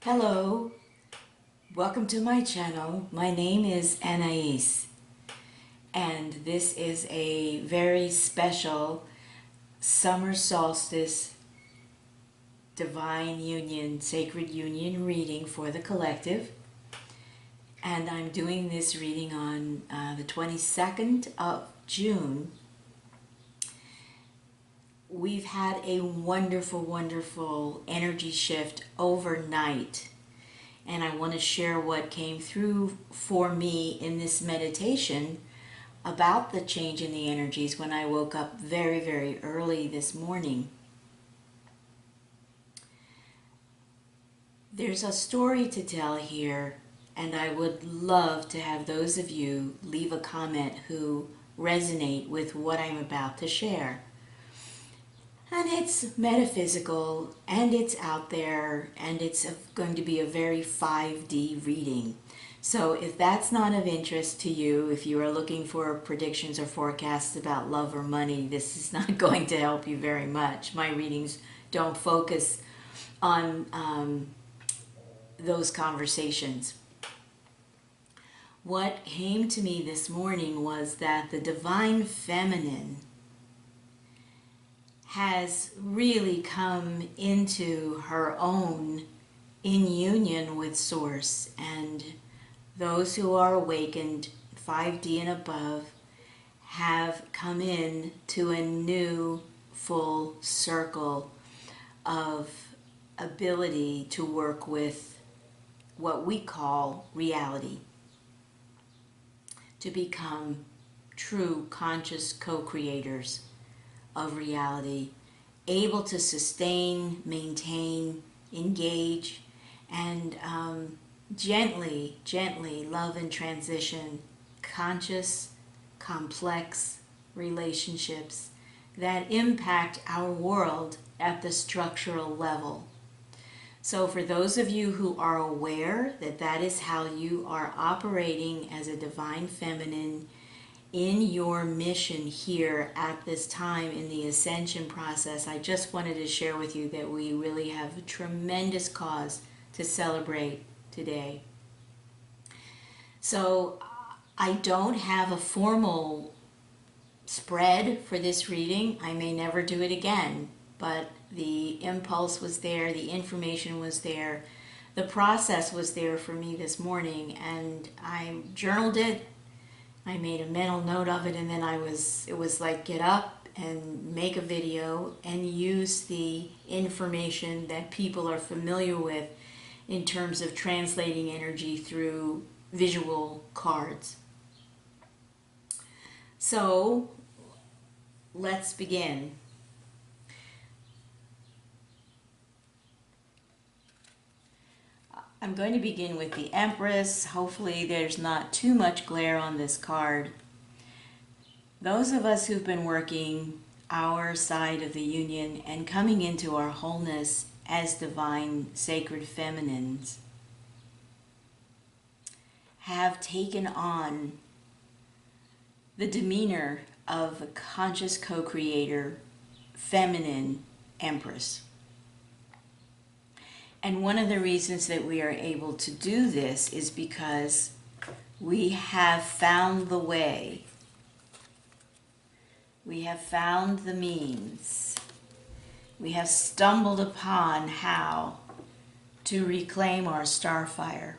Hello, welcome to my channel. My name is Anaiis, and this is a very special summer solstice divine union, sacred union reading for the collective. And I'm doing this reading on the 22nd of June. We've had a wonderful energy shift overnight. And I want to share what came through for me in this meditation about the change in the energies when I woke up very early this morning. There's a story to tell here, and I would love to have those of you leave a comment who resonate with what I'm about to share. And it's metaphysical, and it's out there, and it's going to be a very 5D reading. So if that's not of interest to you, if you are looking for predictions or forecasts about love or money, this is not going to help you very much. My readings don't focus on those conversations. What came to me this morning was that the divine feminine has really come into her own in union with Source, and those who are awakened 5D and above have come in to a new full circle of ability to work with what we call reality, to become true conscious co-creators of reality, able to sustain, maintain, engage, and gently love and transition conscious, complex relationships that impact our world at the structural level. So for those of you who are aware that that is how you are operating as a divine feminine in your mission here at this time in the ascension process, I just wanted to share with you that we really have a tremendous cause to celebrate today. So I don't have a formal spread for this reading. I may never do it again, but the impulse was there, the information was there, the process was there for me this morning, and I journaled it. I made a mental note of it, and then it was like get up and make a video and use the information that people are familiar with in terms of translating energy through visual cards. So let's begin. I'm going to begin with the Empress. Hopefully there's not too much glare on this card. Those of us who've been working our side of the union and coming into our wholeness as divine sacred feminines have taken on the demeanor of a conscious co-creator, feminine Empress. And one of the reasons that we are able to do this is because we have found the way. We have found the means. We have stumbled upon how to reclaim our starfire.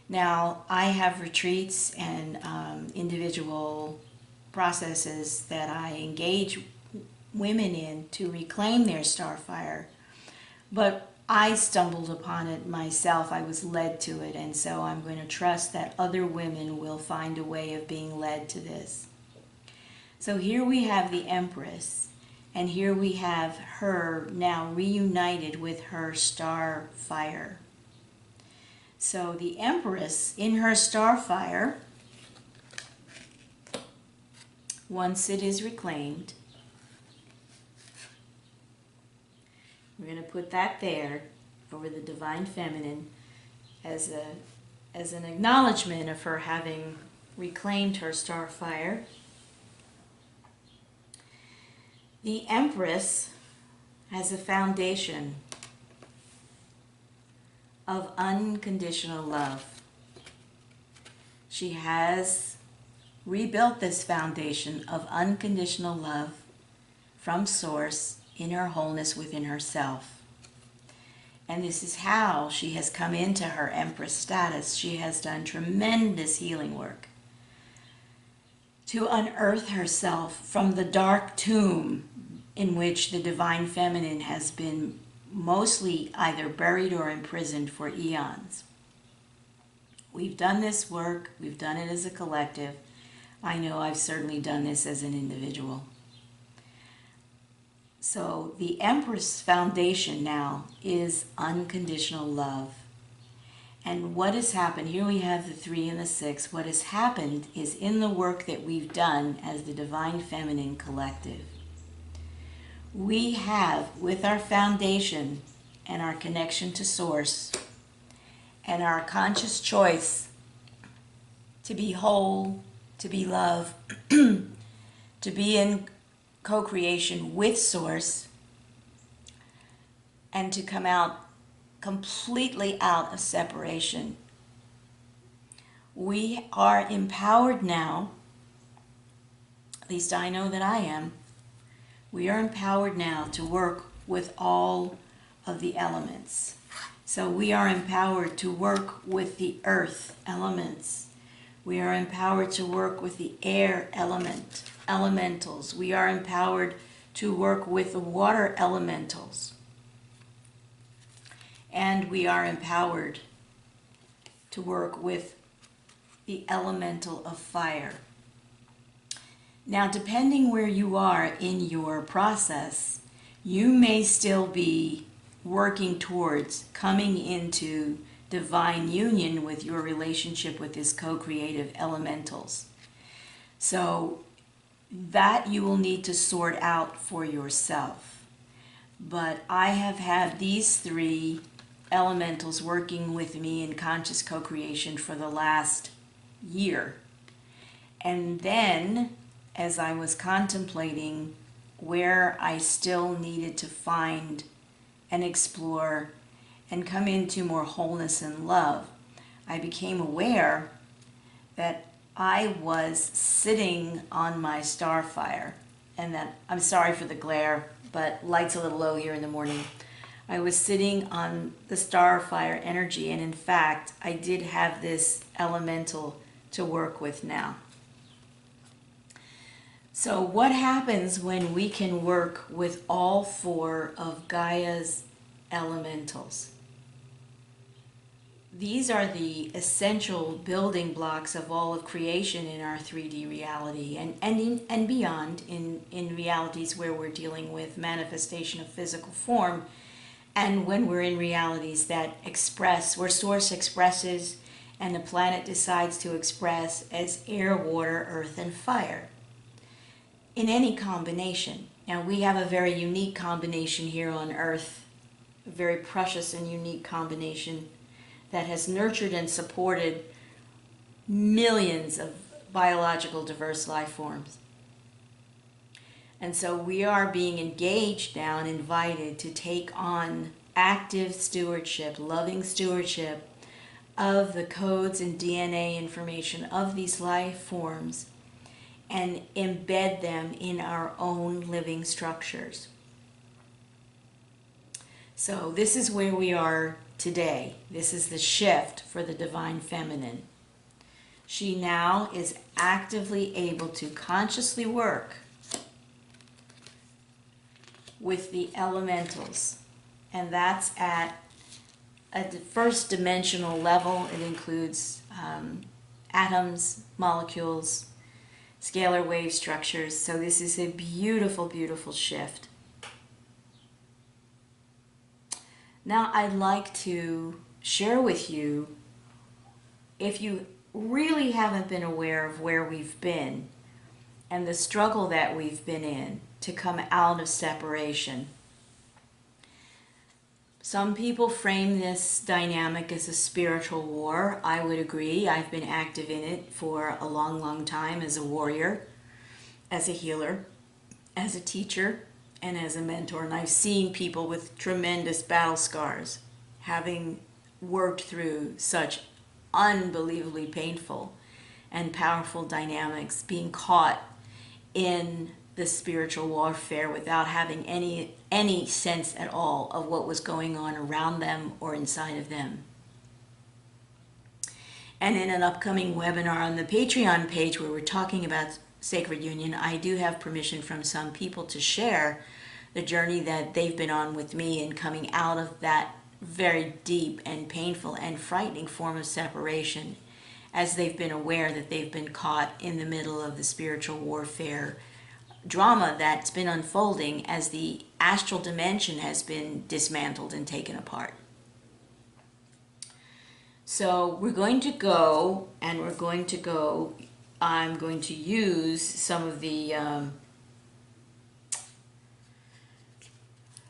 Now, I have retreats and individual processes that I engage women in to reclaim their starfire, but I stumbled upon it myself. I was led to it, and so I'm going to trust that other women will find a way of being led to this. So here we have the Empress, and here we have her now reunited with her star fire. So the Empress in her star fire, once it is reclaimed, we're going to put that there over the divine feminine as an acknowledgement of her having reclaimed her star fire. The Empress has a foundation of unconditional love. She has rebuilt this foundation of unconditional love from Source in her wholeness within herself. And this is how she has come into her Empress status. She has done tremendous healing work to unearth herself from the dark tomb in which the Divine Feminine has been mostly either buried or imprisoned for eons. We've done this work, we've done it as a collective. I know I've certainly done this as an individual. So the Empress foundation now is unconditional love. And what has happened, here we have the 3 and the 6, what has happened is in the work that we've done as the Divine Feminine Collective, we have, with our foundation and our connection to Source and our conscious choice to be whole, to be love, to be in co-creation with Source, and to come out completely out of separation. We are empowered now, at least I know that I am, we are empowered now to work with all of the elements. So we are empowered to work with the earth elements. We are empowered to work with the air elementals. We are empowered to work with the water elementals. And we are empowered to work with the elemental of fire. Now, depending where you are in your process, you may still be working towards coming into divine union with your relationship with these co-creative elementals. So that you will need to sort out for yourself. But I have had these 3 elementals working with me in conscious co-creation for the last year. And then, as I was contemplating where I still needed to find and explore and come into more wholeness and love, I became aware that I was sitting on my starfire, and that, I'm sorry for the glare, but light's a little low here in the morning. I was sitting on the starfire energy, and in fact, I did have this elemental to work with now. So what happens when we can work with all 4 of Gaia's elementals? These are the essential building blocks of all of creation in our 3D reality and beyond in realities where we're dealing with manifestation of physical form, and when we're in realities that express, where Source expresses and the planet decides to express as air, water, earth, and fire. In any combination. Now we have a very unique combination here on Earth, a very precious and unique combination that has nurtured and supported millions of biological diverse life forms. And so we are being engaged now and invited to take on active stewardship, loving stewardship of the codes and DNA information of these life forms and embed them in our own living structures. So this is where we are today. This is the shift for the Divine Feminine. She now is actively able to consciously work with the elementals, and that's at a first dimensional level. It includes atoms, molecules, scalar wave structures. So this is a beautiful, beautiful shift. Now I'd like to share with you, if you really haven't been aware of where we've been and the struggle that we've been in to come out of separation. Some people frame this dynamic as a spiritual war. I would agree. I've been active in it for a long, long time as a warrior, as a healer, as a teacher, and as a mentor. And I've seen people with tremendous battle scars having worked through such unbelievably painful and powerful dynamics, being caught in the spiritual warfare without having any sense at all of what was going on around them or inside of them. And in an upcoming webinar on the Patreon page where we're talking about Sacred Union, I do have permission from some people to share the journey that they've been on with me in coming out of that very deep and painful and frightening form of separation, as they've been aware that they've been caught in the middle of the spiritual warfare drama that's been unfolding as the astral dimension has been dismantled and taken apart. So we're going to go, I'm going to use some of the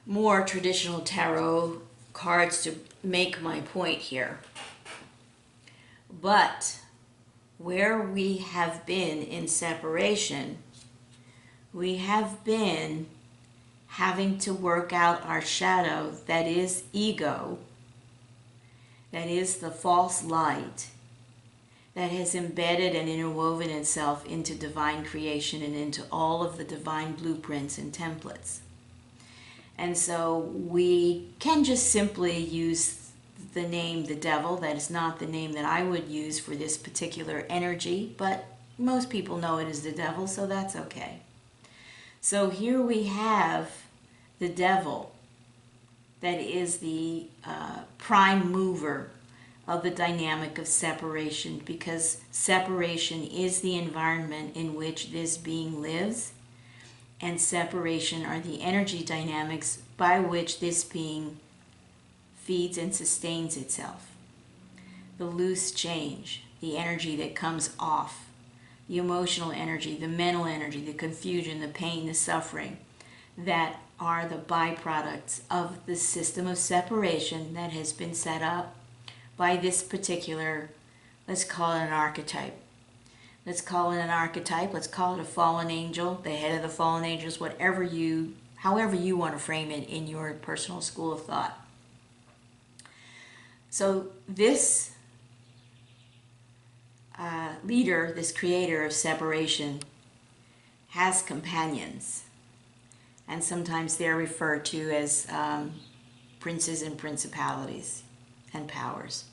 more traditional tarot cards to make my point here. But where we have been in separation, we have been having to work out our shadow, that is ego, that is the false light, that has embedded and interwoven itself into divine creation and into all of the divine blueprints and templates. And so we can just simply use the name the devil. That is not the name that I would use for this particular energy, but most people know it as the devil, so that's okay. So here we have the devil, that is the prime mover of the dynamic of separation, because separation is the environment in which this being lives, and separation are the energy dynamics by which this being feeds and sustains itself. The loose change, the energy that comes off, the emotional energy, the mental energy, the confusion, the pain, the suffering, that are the byproducts of the system of separation that has been set up by this particular, let's call it an archetype. Let's call it an archetype, let's call it a fallen angel, the head of the fallen angels, however you want to frame it in your personal school of thought. So this leader, this creator of separation, has companions. And sometimes they're referred to as princes and principalities and powers.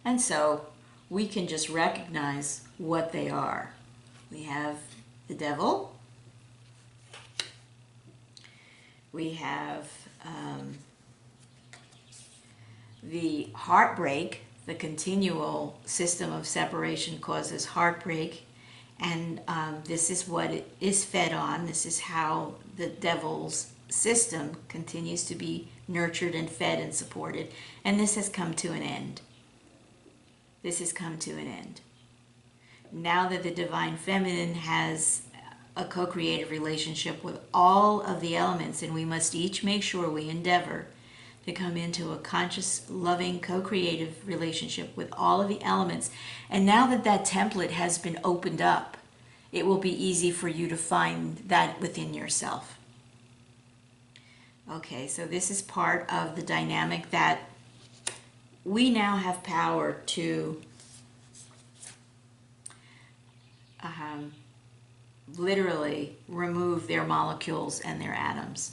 And so we can just recognize what they are. We have the devil. We have the heartbreak. The continual system of separation causes heartbreak. And this is what it is fed on. This is how the devil's system continues to be nurtured and fed and supported. And this has come to an end. This has come to an end. Now that the Divine Feminine has a co-creative relationship with all of the elements, and we must each make sure we endeavor to come into a conscious, loving, co-creative relationship with all of the elements. And now that that template has been opened up, it will be easy for you to find that within yourself. Okay, so this is part of the dynamic that we now have power to literally remove their molecules and their atoms.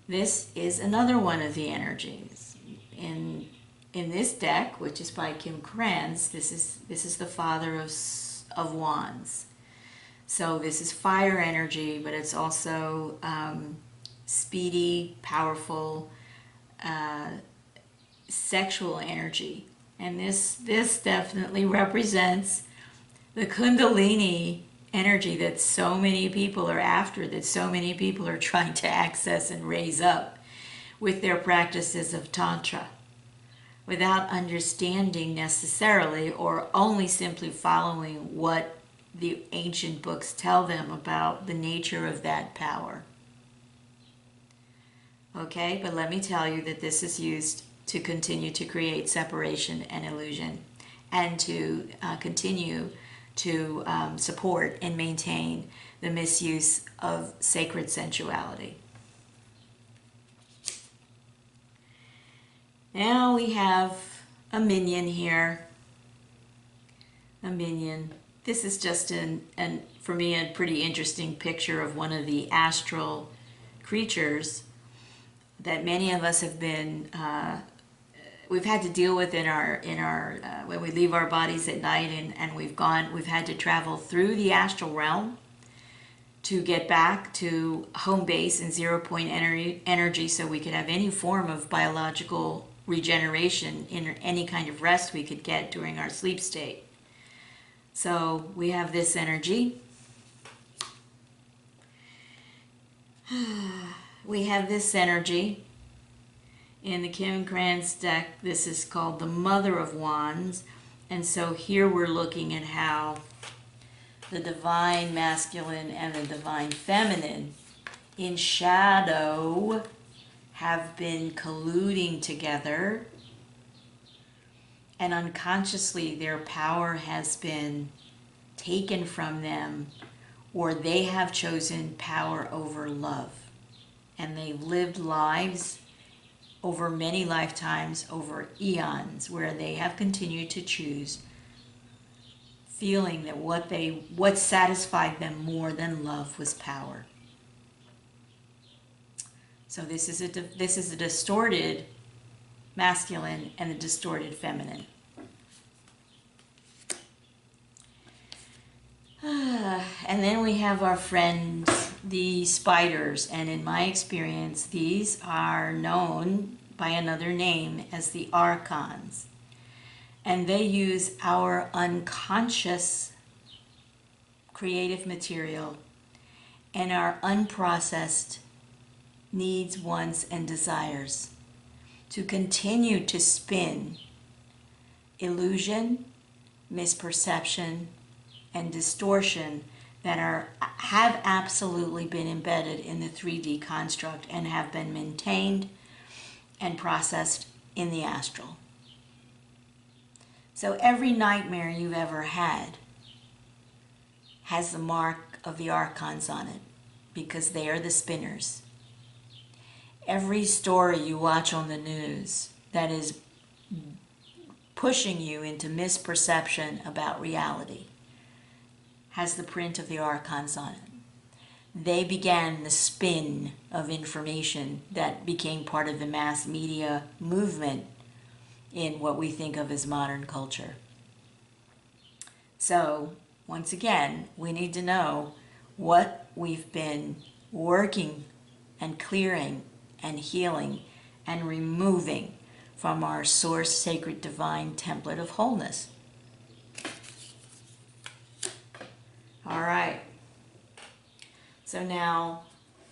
This is another one of the energies. In this deck, which is by Kim Kranz, this is the Father of Wands. So this is fire energy, but it's also speedy, powerful, sexual energy. And this definitely represents the Kundalini energy that so many people are after, that so many people are trying to access and raise up with their practices of Tantra, without understanding necessarily, or only simply following what the ancient books tell them about the nature of that power. Okay, but let me tell you that this is used to continue to create separation and illusion, and to continue to support and maintain the misuse of sacred sensuality. Now we have a minion here. A minion. This is just for me, a pretty interesting picture of one of the astral creatures that many of us have been we've had to deal with in our when we leave our bodies at night, and we've had to travel through the astral realm to get back to home base and 0 point energy so we could have any form of biological regeneration in any kind of rest we could get during our sleep state. So we have this energy. We have this energy in the Kim Krantz deck. This is called the Mother of Wands. And so here we're looking at how the divine masculine and the divine feminine in shadow have been colluding together, and unconsciously their power has been taken from them, or they have chosen power over love. And they've lived lives over many lifetimes, over eons, where they have continued to choose, feeling that what satisfied them more than love was power. So this is a distorted masculine and a distorted feminine. And then we have our friends, the spiders, and in my experience, these are known by another name as the archons. And they use our unconscious creative material and our unprocessed needs, wants, and desires to continue to spin illusion, misperception, and distortion that have absolutely been embedded in the 3D construct and have been maintained and processed in the astral. So every nightmare you've ever had has the mark of the archons on it, because they are the spinners. Every story you watch on the news that is pushing you into misperception about reality has the print of the archons on it. They began the spin of information that became part of the mass media movement in what we think of as modern culture. So, once again, we need to know what we've been working and clearing and healing and removing from our source, sacred, divine template of wholeness. All right. So now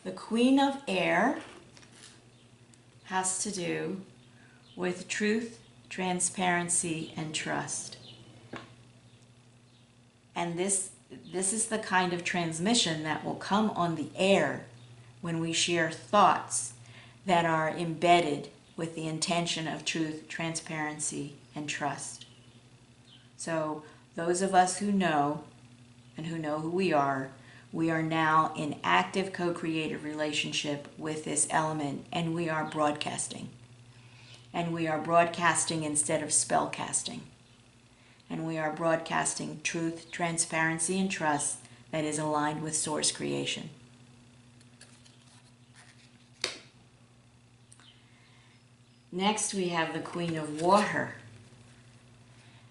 the Queen of Air has to do with truth, transparency, and trust. And this is the kind of transmission that will come on the air when we share thoughts that are embedded with the intention of truth, transparency, and trust. So those of us who know and who know who we are now in active co-creative relationship with this element, and we are broadcasting. And we are broadcasting instead of spell casting. And we are broadcasting truth, transparency, and trust that is aligned with source creation. Next we have the Queen of Water.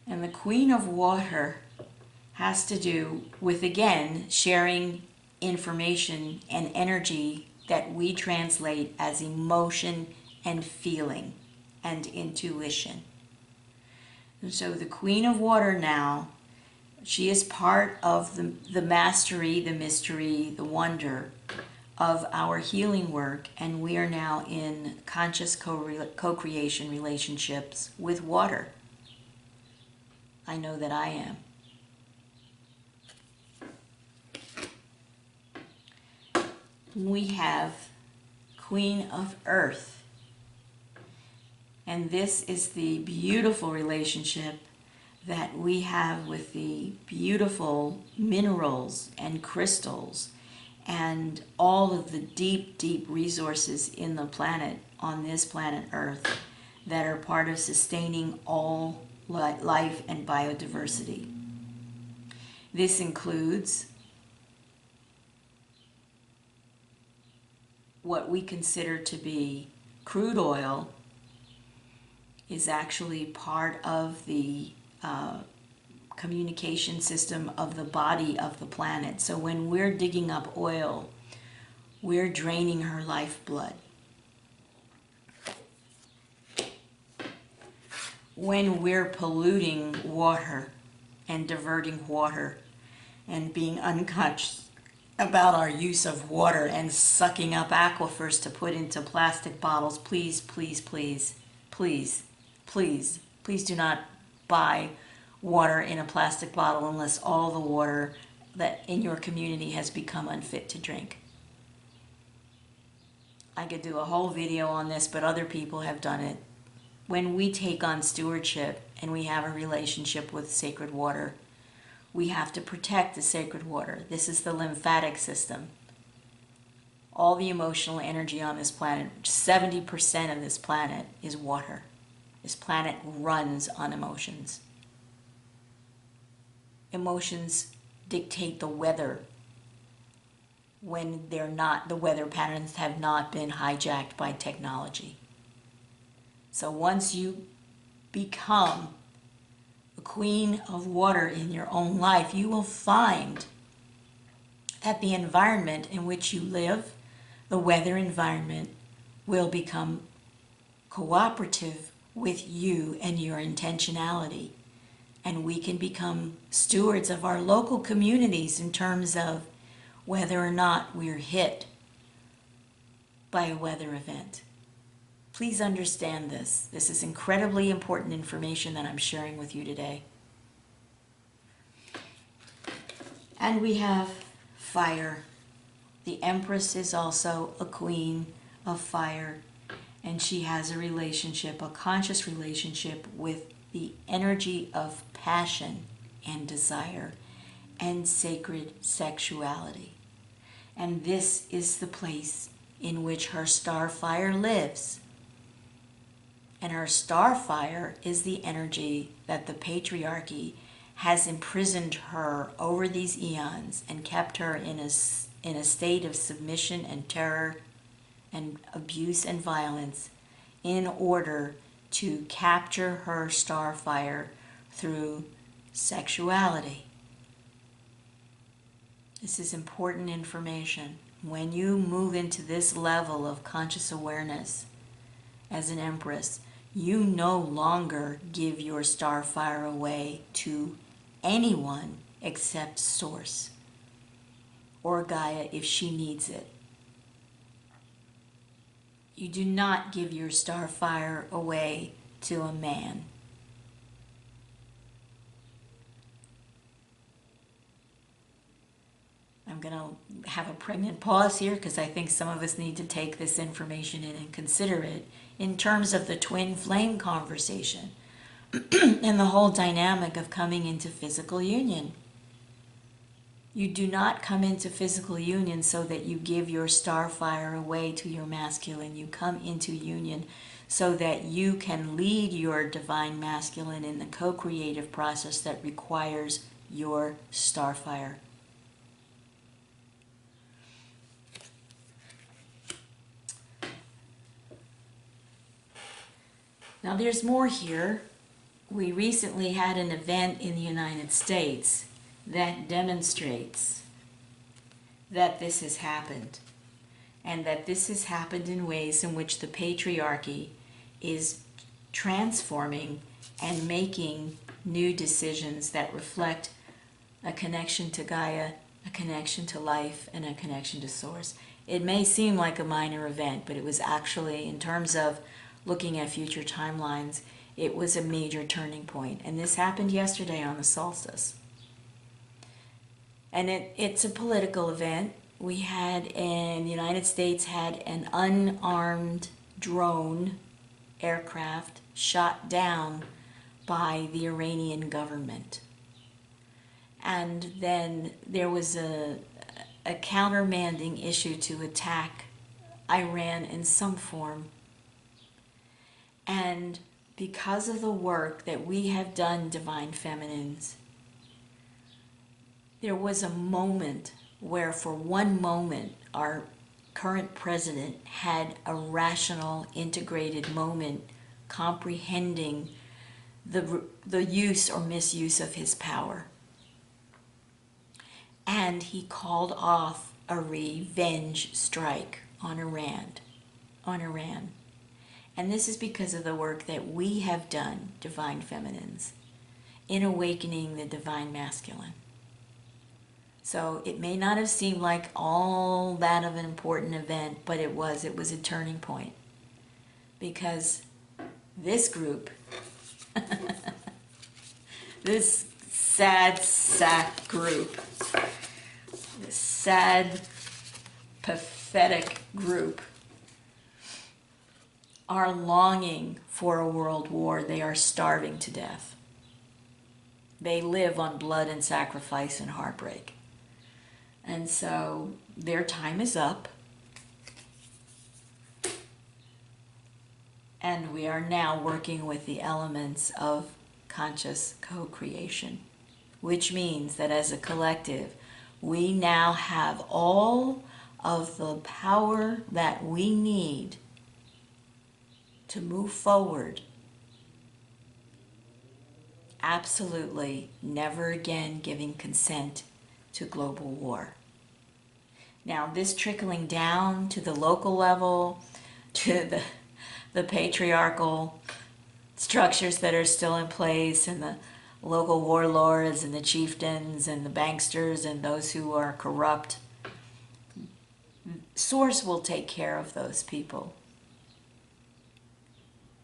And the Queen of Water has to do with, again, sharing information and energy that we translate as emotion and feeling and intuition. And so the Queen of Water now, she is part of the mastery, the mystery, the wonder of our healing work, and we are now in conscious co-creation relationships with water. I know that I am. We have Queen of Earth. And this is the beautiful relationship that we have with the beautiful minerals and crystals and all of the deep, deep resources in the planet, on this planet Earth, that are part of sustaining all life and biodiversity. This includes what we consider to be crude oil is actually part of the communication system of the body of the planet. So when we're digging up oil, we're draining her lifeblood. When we're polluting water and diverting water and being unconscious about our use of water and sucking up aquifers to put into plastic bottles, please, please, please, please, please, please do not buy water in a plastic bottle unless all the water that in your community has become unfit to drink. I could do a whole video on this, but other people have done it. When we take on stewardship and we have a relationship with sacred water, we have to protect the sacred water. This is the lymphatic system. All the emotional energy on this planet, 70% of this planet is water. This planet runs on emotions. Emotions dictate the weather when the weather patterns have not been hijacked by technology. So once you become a queen of water in your own life, you will find that the environment in which you live, the weather environment, will become cooperative with you and your intentionality. And we can become stewards of our local communities in terms of whether or not we're hit by a weather event. Please understand this. This is incredibly important information that I'm sharing with you today. And we have fire. The Empress is also a queen of fire, and she has a relationship, a conscious relationship with the energy of passion and desire and sacred sexuality. And this is the place in which her star fire lives. And her star fire is the energy that the patriarchy has imprisoned her over these eons and kept her in a state of submission and terror and abuse and violence in order to capture her star fire through sexuality. This is important information. When you move into this level of conscious awareness as an Empress, you no longer give your star fire away to anyone except Source or Gaia if she needs it. You do not give your star fire away to a man. I'm going to have a pregnant pause here because I think some of us need to take this information in and consider it in terms of the twin flame conversation and the whole dynamic of coming into physical union. You do not come into physical union so that you give your star fire away to your masculine. You come into union so that you can lead your divine masculine in the co-creative process that requires your star fire. Now there's more here. We recently had an event in the United States that demonstrates that this has happened, and that this has happened in ways in which the patriarchy is transforming and making new decisions that reflect a connection to Gaia, a connection to life, and a connection to Source. It may seem like a minor event, but it was actually, in terms of looking at future timelines, it was a major turning point. And this happened yesterday on the solstice. And it's a political event. We had, in the United States, had an unarmed drone aircraft shot down by the Iranian government. And then there was a countermanding issue to attack Iran in some form. And because of the work that we have done, Divine Feminines, there was a moment where for one moment our current president had a rational, integrated moment comprehending the use or misuse of his power. And he called off a revenge strike on Iran. And this is because of the work that we have done, Divine Feminines, in awakening the Divine Masculine. So it may not have seemed like all that of an important event, but it was a turning point. Because this group, this sad sack group, this sad, pathetic group, are longing for a world war. They are starving to death. They live on blood and sacrifice and heartbreak. And so their time is up. And we are now working with the elements of conscious co-creation, which means that as a collective, we now have all of the power that we need to move forward. Absolutely never again giving consent to global war. Now, this trickling down to the local level, to the patriarchal structures that are still in place, and the local warlords and the chieftains and the banksters and those who are corrupt, Source will take care of those people.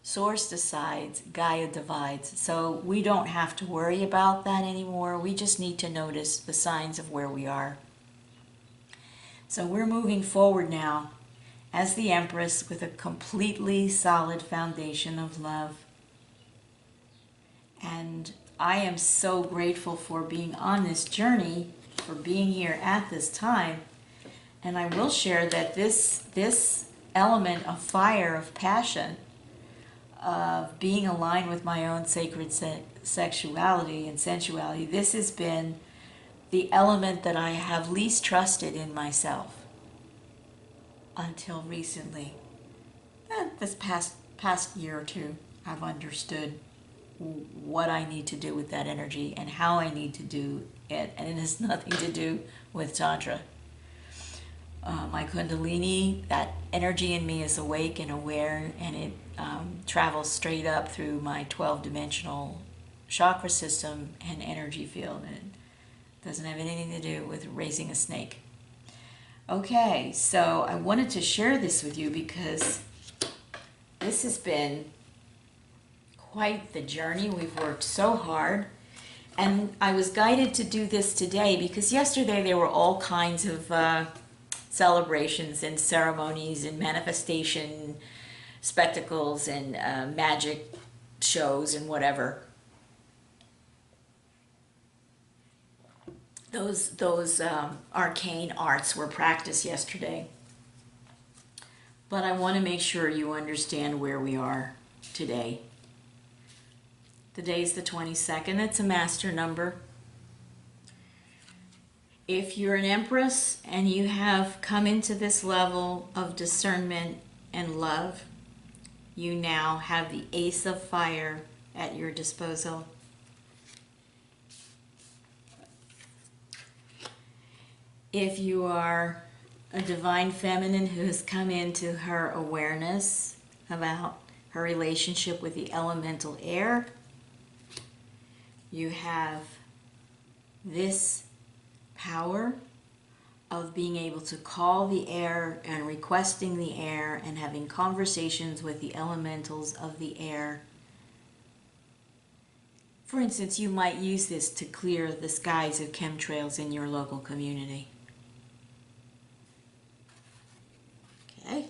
Source decides, Gaia divides. So we don't have to worry about that anymore. We just need to notice the signs of where we are. So we're moving forward now as the Empress with a completely solid foundation of love. And I am so grateful for being on this journey, for being here at this time. And I will share that this element of fire, of passion, of being aligned with my own sacred sexuality and sensuality, this has been the element that I have least trusted in myself until recently. This past year or two, I've understood what I need to do with that energy and how I need to do it, and it has nothing to do with Tantra. My Kundalini, that energy in me is awake and aware, and it travels straight up through my 12-dimensional chakra system and energy field, and it doesn't have anything to do with raising a snake. Okay, so I wanted to share this with you because this has been quite the journey. We've worked so hard, and I was guided to do this today because yesterday there were all kinds of celebrations and ceremonies and manifestation spectacles and magic shows and whatever. Those arcane arts were practiced yesterday. But I want to make sure you understand where we are today. Today's the 22nd. It's a master number. If you're an Empress and you have come into this level of discernment and love, you now have the Ace of Fire at your disposal. If you are a Divine Feminine who has come into her awareness about her relationship with the elemental air, you have this power of being able to call the air and requesting the air and having conversations with the elementals of the air. For instance, you might use this to clear the skies of chemtrails in your local community. Okay.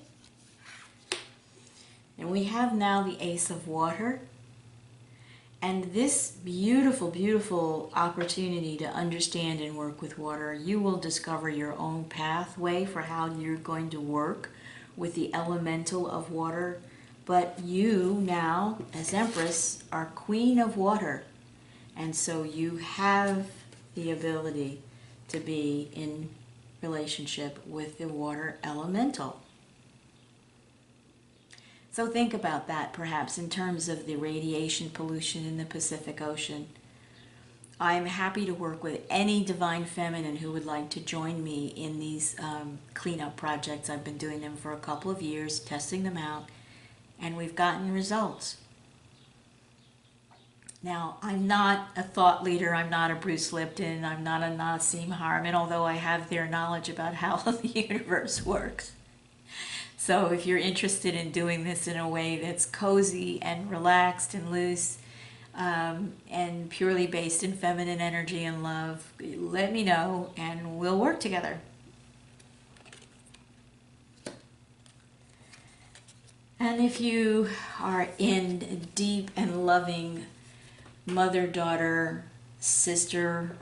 And we have now the Ace of Water. And this beautiful, beautiful opportunity to understand and work with water, you will discover your own pathway for how you're going to work with the elemental of water. But you now, as Empress, are Queen of Water. And so you have the ability to be in relationship with the water elemental. So think about that perhaps in terms of the radiation pollution in the Pacific Ocean. I'm happy to work with any divine feminine who would like to join me in these cleanup projects. I've been doing them for a couple of years, testing them out, and we've gotten results. Now, I'm not a thought leader, I'm not a Bruce Lipton, I'm not a Nassim Haramein, although I have their knowledge about how the universe works. So if you're interested in doing this in a way that's cozy and relaxed and loose, and purely based in feminine energy and love, let me know and we'll work together. And if you are in deep and loving mother-daughter, sister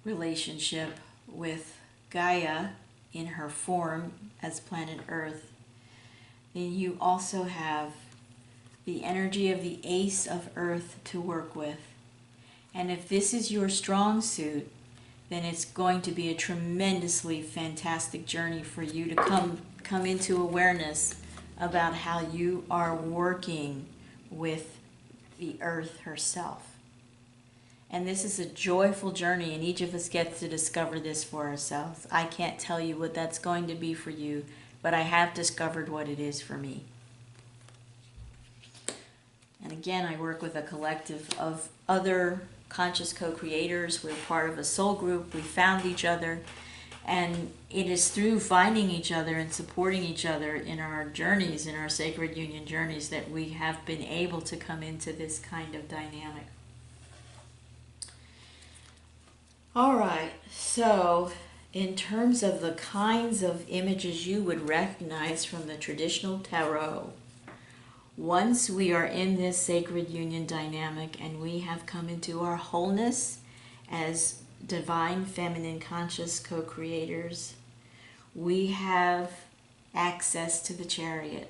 relationship with Gaia in her form as planet Earth, then you also have the energy of the Ace of Earth to work with. And if this is your strong suit, then it's going to be a tremendously fantastic journey for you to come into awareness about how you are working with the Earth herself. And this is a joyful journey, and each of us gets to discover this for ourselves. I can't tell you what that's going to be for you, but I have discovered what it is for me. And again, I work with a collective of other conscious co-creators. We're part of a soul group. We found each other. And it is through finding each other and supporting each other in our journeys, in our sacred union journeys, that we have been able to come into this kind of dynamic. All right, so in terms of the kinds of images you would recognize from the traditional tarot, once we are in this sacred union dynamic and we have come into our wholeness as divine feminine conscious co-creators, we have access to the chariot.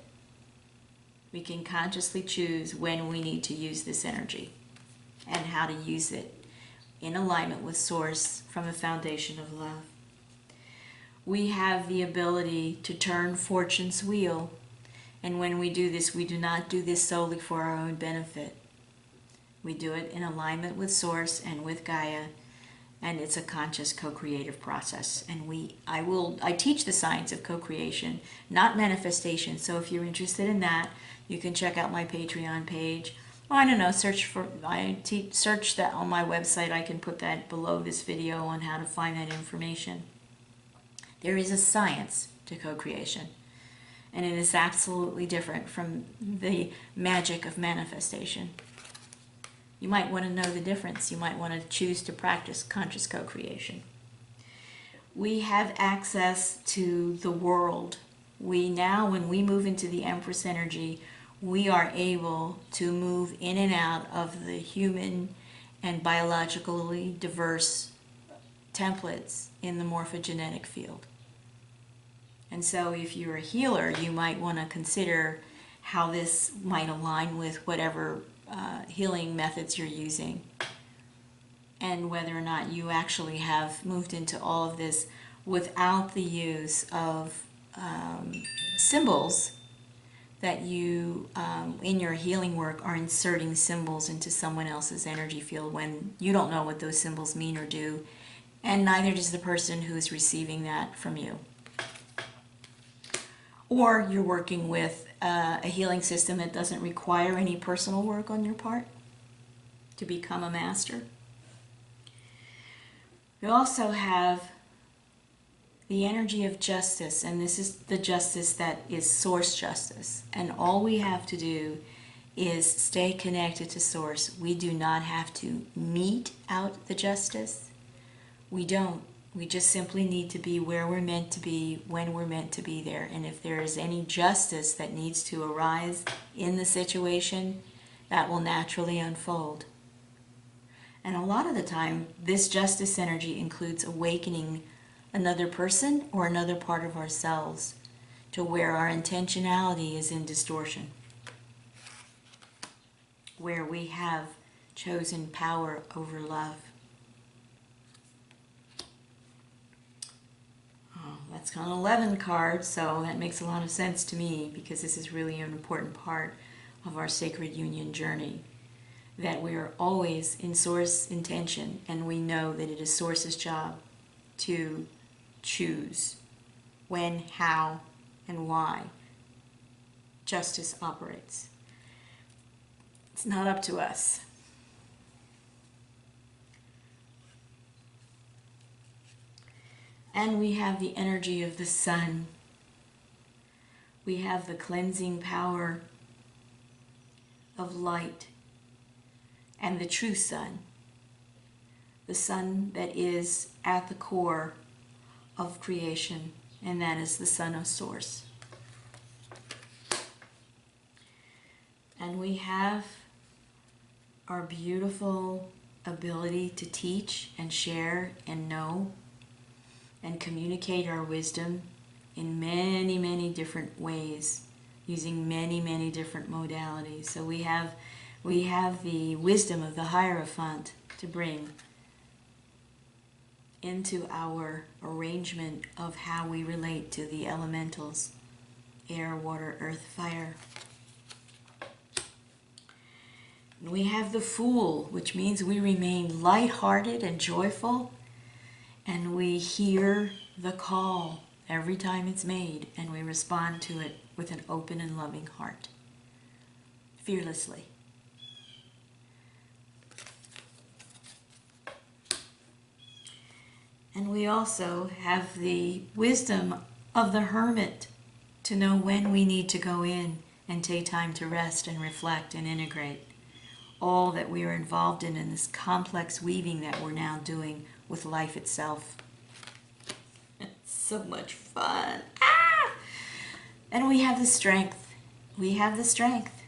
We can consciously choose when we need to use this energy and how to use it in alignment with Source from a foundation of love. We have the ability to turn fortune's wheel, and when we do this, we do not do this solely for our own benefit. We do it in alignment with Source and with Gaia, and it's a conscious co-creative process. And I teach the science of co-creation, not manifestation. So if you're interested in that, you can check out my Patreon page. Well, I don't know, search that on my website. I can put that below this video on how to find that information. There is a science to co-creation, and it is absolutely different from the magic of manifestation. You might want to know the difference. You might want to choose to practice conscious co-creation. We have access to the world. When we move into the Empress energy, we are able to move in and out of the human and biologically diverse templates in the morphogenetic field. And so if you're a healer, you might want to consider how this might align with whatever healing methods you're using, and whether or not you actually have moved into all of this without the use of symbols that you, in your healing work, are inserting symbols into someone else's energy field when you don't know what those symbols mean or do, and neither does the person who is receiving that from you. Or you're working with a healing system that doesn't require any personal work on your part to become a master. We also have the energy of justice, and this is the justice that is Source justice. And all we have to do is stay connected to Source. We do not have to mete out the justice. We don't. We just simply need to be where we're meant to be, when we're meant to be there. And if there is any justice that needs to arise in the situation, that will naturally unfold. And a lot of the time, this justice energy includes awakening another person or another part of ourselves to where our intentionality is in distortion, where we have chosen power over love. Oh, that's an 11 card, so that makes a lot of sense to me, because this is really an important part of our sacred union journey, that we are always in source intention, and we know that it is source's job to choose when, how, and why justice operates. It's not up to us. And we have the energy of the sun. We have the cleansing power of light and the true sun. The sun that is at the core of creation, and that is the sun of source. And we have our beautiful ability to teach and share and know and communicate our wisdom in many, many different ways, using many, many different modalities. So we have the wisdom of the Hierophant to bring into our arrangement of how we relate to the elementals: air, water, earth, fire. And we have the Fool, which means we remain lighthearted and joyful, and we hear the call every time it's made, and we respond to it with an open and loving heart, fearlessly. And we also have the wisdom of the Hermit to know when we need to go in and take time to rest and reflect and integrate all that we are involved in this complex weaving that we're now doing with life itself. It's so much fun. Ah! And we have the strength. We have the strength.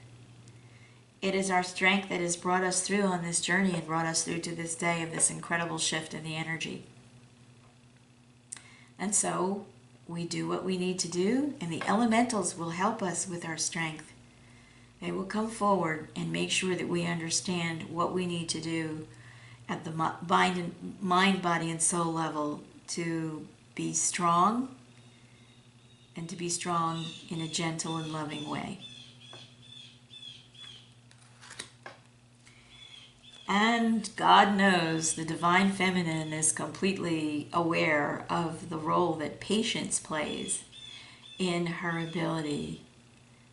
It is our strength that has brought us through on this journey and brought us through to this day of this incredible shift in the energy. And so we do what we need to do, and the elementals will help us with our strength. They will come forward and make sure that we understand what we need to do at the mind, body, and soul level to be strong, and to be strong in a gentle and loving way. And God knows the Divine Feminine is completely aware of the role that patience plays in her ability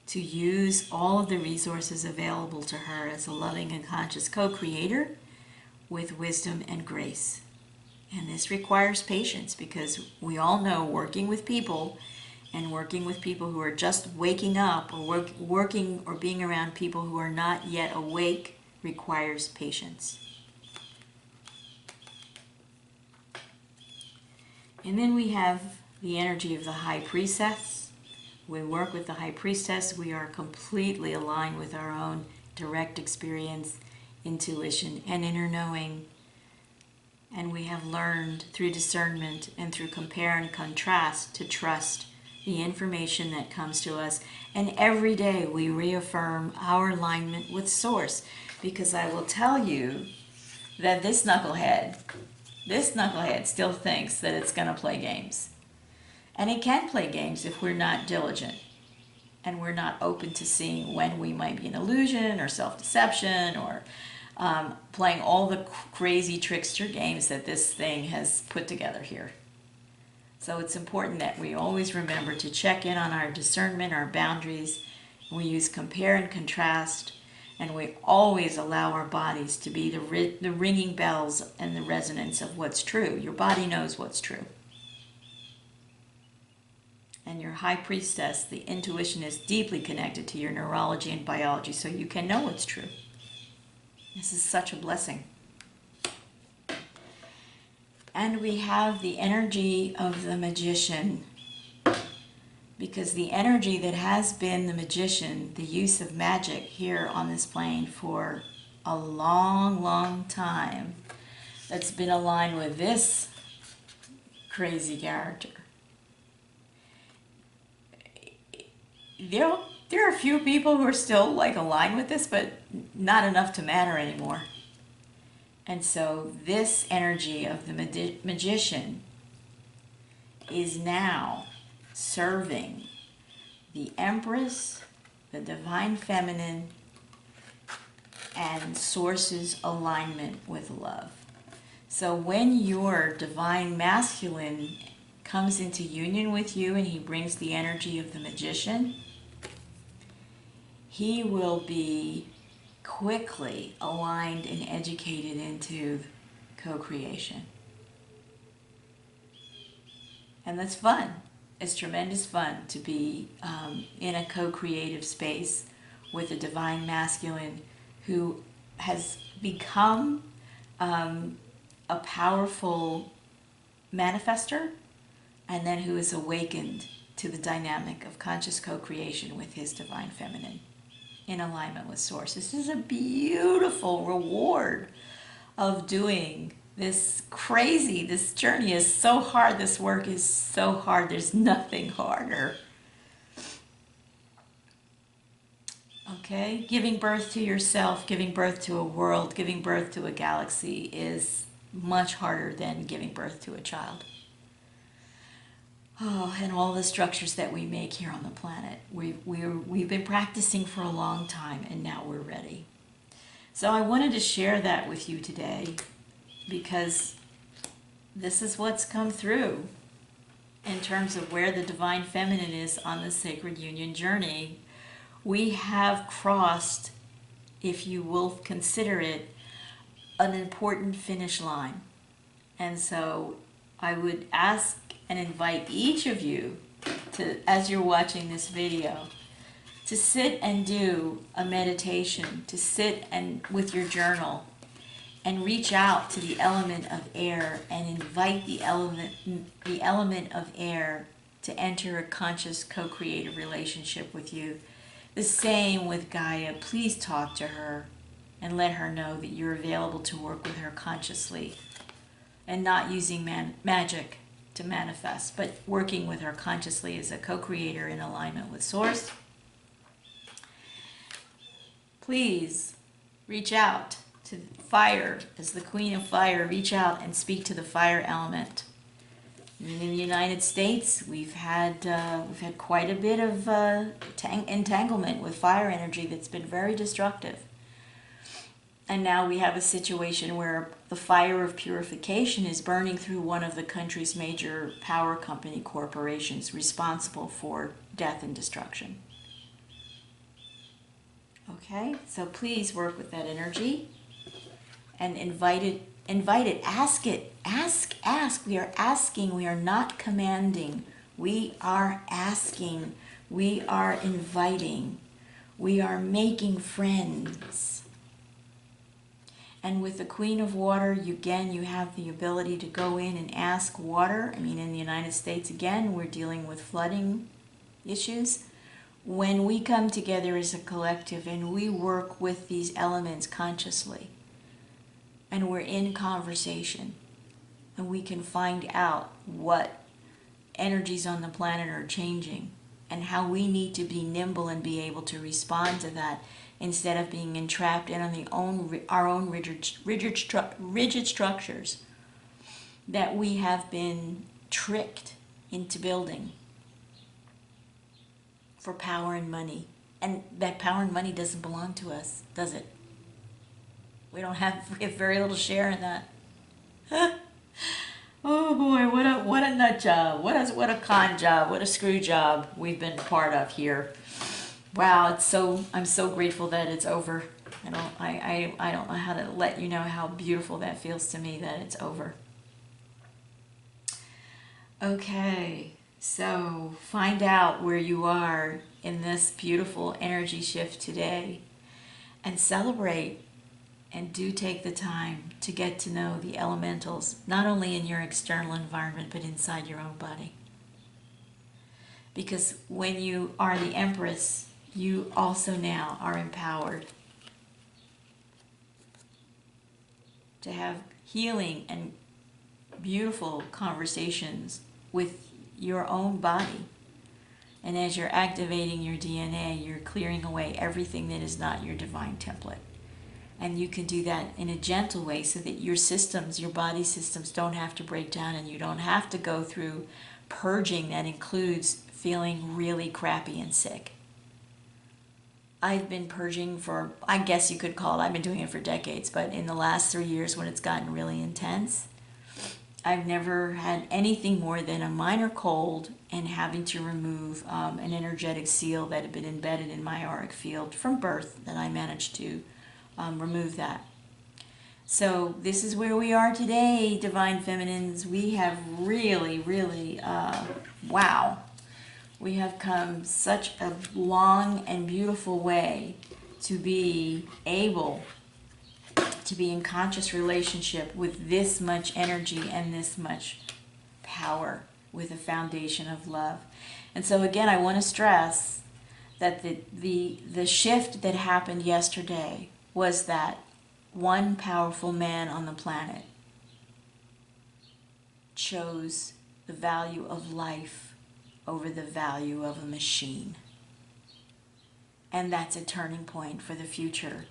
to use all of the resources available to her as a loving and conscious co-creator with wisdom and grace. And this requires patience, because we all know working with people who are just waking up, or working or being around people who are not yet awake, requires patience. And then we have the energy of the High Priestess. We work with the High Priestess. We are completely aligned with our own direct experience, intuition, and inner knowing. And we have learned through discernment and through compare and contrast to trust the information that comes to us. And every day we reaffirm our alignment with Source, because I will tell you that this knucklehead still thinks that it's going to play games. And it can play games if we're not diligent and we're not open to seeing when we might be an illusion or self-deception, or playing all the crazy trickster games that this thing has put together here. So it's important that we always remember to check in on our discernment, our boundaries. We use compare and contrast, and we always allow our bodies to be the ringing bells and the resonance of what's true. Your body knows what's true. And your High Priestess, the intuition, is deeply connected to your neurology and biology, so you can know what's true. This is such a blessing. And we have the energy of the Magician, because the energy that has been the Magician, the use of magic here on this plane for a long, long time, that's been aligned with this crazy character, there are a few people who are still like aligned with this, but not enough to matter anymore. And so this energy of the magician is now serving the Empress, the divine feminine, and Source's alignment with love. So when your divine masculine comes into union with you and he brings the energy of the magician, he will be quickly aligned and educated into co-creation. And that's fun. It's tremendous fun to be in a co-creative space with a divine masculine who has become a powerful manifester, and then who is awakened to the dynamic of conscious co-creation with his divine feminine in alignment with Source. This is a beautiful reward of doing this journey is so hard, this work is so hard, there's nothing harder. Okay? Giving birth to yourself, giving birth to a world, giving birth to a galaxy is much harder than giving birth to a child. Oh, and all the structures that we make here on the planet. We've been practicing for a long time, and now we're ready. So I wanted to share that with you today, because this is what's come through in terms of where the divine feminine is on the sacred union journey. We have crossed, if you will consider it, an important finish line. And so I would ask and invite each of you to, as you're watching this video, to sit and do a meditation, to sit and with your journal and reach out to the element of air and invite the element of air to enter a conscious co-creative relationship with you. The same with Gaia. Please talk to her and let her know that you're available to work with her consciously and not using magic to manifest, but working with her consciously as a co-creator in alignment with Source. Please reach out to fire as the Queen of Fire. Reach out and speak to the fire element. In the United States, we've had quite a bit of entanglement with fire energy that's been very destructive. And now we have a situation where the fire of purification is burning through one of the country's major power company corporations responsible for death and destruction. Okay, so please work with that energy and invite it, ask it, ask. We are asking, we are not commanding. We are asking, we are inviting, we are making friends. And with the Queen of Water, you have the ability to go in and ask water. I mean, in the United States, again, we're dealing with flooding issues. When we come together as a collective and we work with these elements consciously, and we're in conversation, and we can find out what energies on the planet are changing and how we need to be nimble and be able to respond to that, instead of being entrapped in our own rigid structures that we have been tricked into building for power and money. And that power and money doesn't belong to us, does it? We have very little share in that. Oh boy, what a nut job. What a con job. What a screw job we've been part of here. Wow, I'm so grateful that it's over. I don't know how to let you know how beautiful that feels to me that it's over. Okay, so find out where you are in this beautiful energy shift today and celebrate, and do take the time to get to know the elementals, not only in your external environment, but inside your own body. Because when you are the Empress, you also now are empowered to have healing and beautiful conversations with your own body And as you're activating your DNA, you're clearing away everything that is not your divine template. And you can do that in a gentle way so that your systems, your body systems, don't have to break down, and you don't have to go through purging that includes feeling really crappy and sick. I've been purging for, I guess you could call it, I've been doing it for decades, but in the last 3 years when it's gotten really intense, I've never had anything more than a minor cold and having to remove an energetic seal that had been embedded in my auric field from birth, that I managed to remove that. So this is where we are today, Divine Feminines. We have really, really, wow. We have come such a long and beautiful way to be able to be in conscious relationship with this much energy and this much power, with a foundation of love. And so again, I want to stress that the shift that happened yesterday was that one powerful man on the planet chose the value of life over the value of a machine. And that's a turning point for the future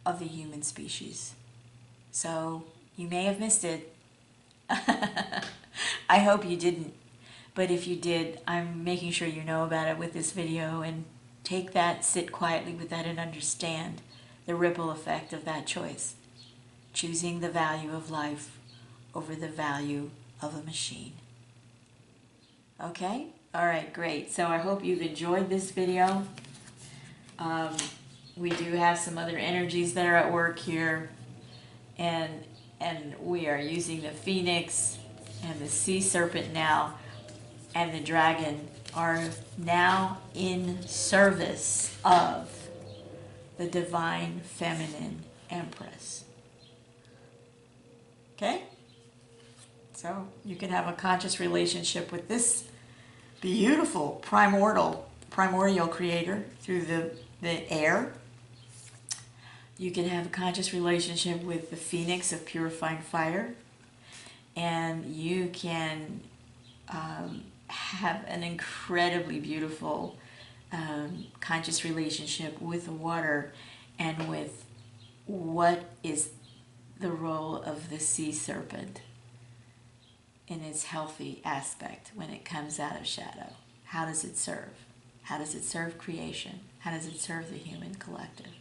of the human species. So you may have missed it. I hope you didn't. But if you did, I'm making sure you know about it with this video, and take that, sit quietly with that, and understand the ripple effect of that choice. Choosing the value of life over the value of a machine. Okay? All right, great. So I hope you've enjoyed this video. We do have some other energies that are at work here, and we are using the phoenix and the sea serpent now, and the dragon are now in service of the divine feminine Empress. Okay? So you can have a conscious relationship with this beautiful primordial creator through the air. You can have a conscious relationship with the phoenix of purifying fire, and you can have an incredibly beautiful conscious relationship with the water, and with what is the role of the sea serpent in its healthy aspect when it comes out of shadow. How does it serve? How does it serve creation? How does it serve the human collective?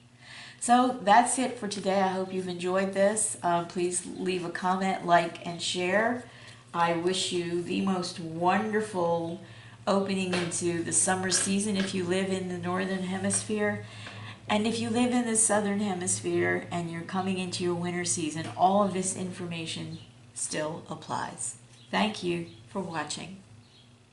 So that's it for today. I hope you've enjoyed this. Please leave a comment, like, and share. I wish you the most wonderful opening into the summer season if you live in the northern hemisphere. And if you live in the southern hemisphere and you're coming into your winter season, all of this information still applies. Thank you for watching.